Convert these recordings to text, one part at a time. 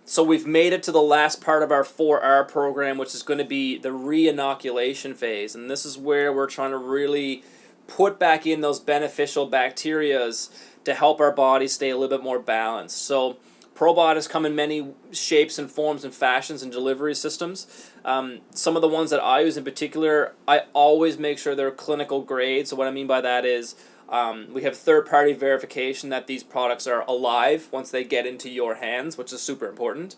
So we've made it to the last part of our 4R program, which is going to be the re-inoculation phase. And this is where we're trying to really put back in those beneficial bacterias to help our body stay a little bit more balanced. So probiotics come in many shapes and forms and fashions and delivery systems. Some of the ones that I use in particular, I always make sure they're clinical grade. So what I mean by that is we have third-party verification that these products are alive once they get into your hands, which is super important.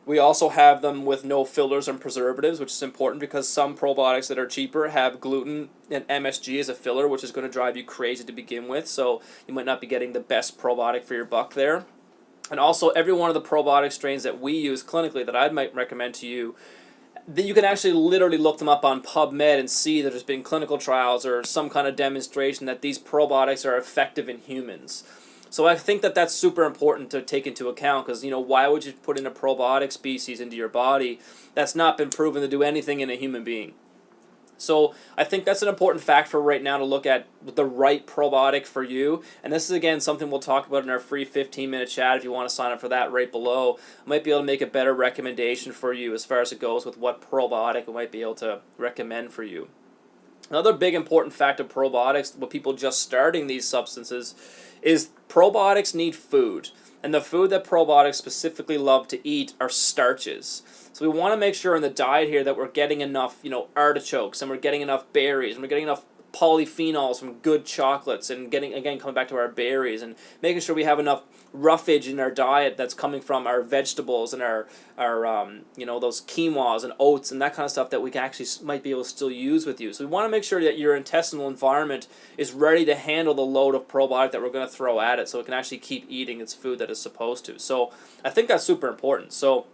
We also have them with no fillers and preservatives, which is important because some probiotics that are cheaper have gluten and MSG as a filler, which is going to drive you crazy to begin with. So you might not be getting the best probiotic for your buck there. And also, every one of the probiotic strains that we use clinically that I might recommend to you, that you can actually literally look them up on PubMed and see that there's been clinical trials or some kind of demonstration that these probiotics are effective in humans. So I think that that's super important to take into account because, you know, why would you put in a probiotic species into your body that's not been proven to do anything in a human being? So I think that's an important factor right now to look at the right probiotic for you. And this is, again, something we'll talk about in our free 15-minute chat if you want to sign up for that right below. I might be able to make a better recommendation for you as far as it goes with what probiotic I might be able to recommend for you. Another big important fact of probiotics with people just starting these substances is probiotics need food. And the food that probiotics specifically love to eat are starches. So we want to make sure in the diet here that we're getting enough, you know, artichokes, and we're getting enough berries, and we're getting enough polyphenols from good chocolates, and getting, again, coming back to our berries, and making sure we have enough roughage in our diet that's coming from our vegetables and our you know, those quinoas and oats and that kind of stuff that we can actually might be able to still use with you. So we want to make sure that your intestinal environment is ready to handle the load of probiotic that we're going to throw at it, so it can actually keep eating its food that it's supposed to. So I think that's super important. So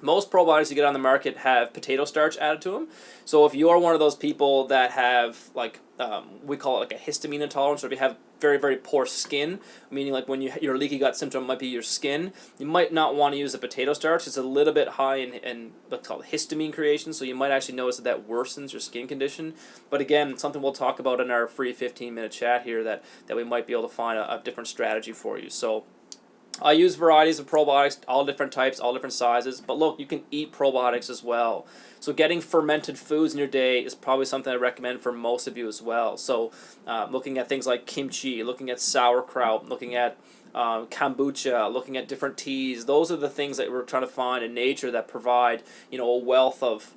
most probiotics you get on the market have potato starch added to them. So if you're one of those people that have, like, we call it like a histamine intolerance, or if you have very, very poor skin, meaning like when your leaky gut symptom might be your skin, you might not want to use the potato starch. It's a little bit high in what's called histamine creation, so you might actually notice that worsens your skin condition. But again, something we'll talk about in our free 15-minute chat here that we might be able to find a different strategy for you. So I use varieties of probiotics, all different types, all different sizes. But look, you can eat probiotics as well. So getting fermented foods in your day is probably something I recommend for most of you as well. So looking at things like kimchi, looking at sauerkraut, looking at kombucha, looking at different teas. Those are the things that we're trying to find in nature that provide, you know, a wealth of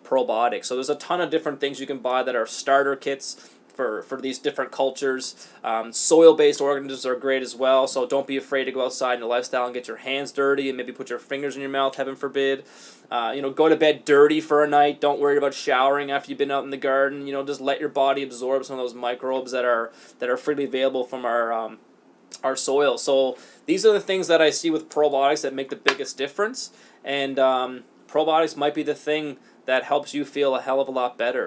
probiotics. So there's a ton of different things you can buy that are starter kits for these different cultures. Soil-based organisms are great as well, so don't be afraid to go outside in your lifestyle and get your hands dirty and maybe put your fingers in your mouth, heaven forbid. You know, go to bed dirty for a night. Don't worry about showering after you've been out in the garden. You know, just let your body absorb some of those microbes that are freely available from our soil. So these are the things that I see with probiotics that make the biggest difference, and probiotics might be the thing that helps you feel a hell of a lot better.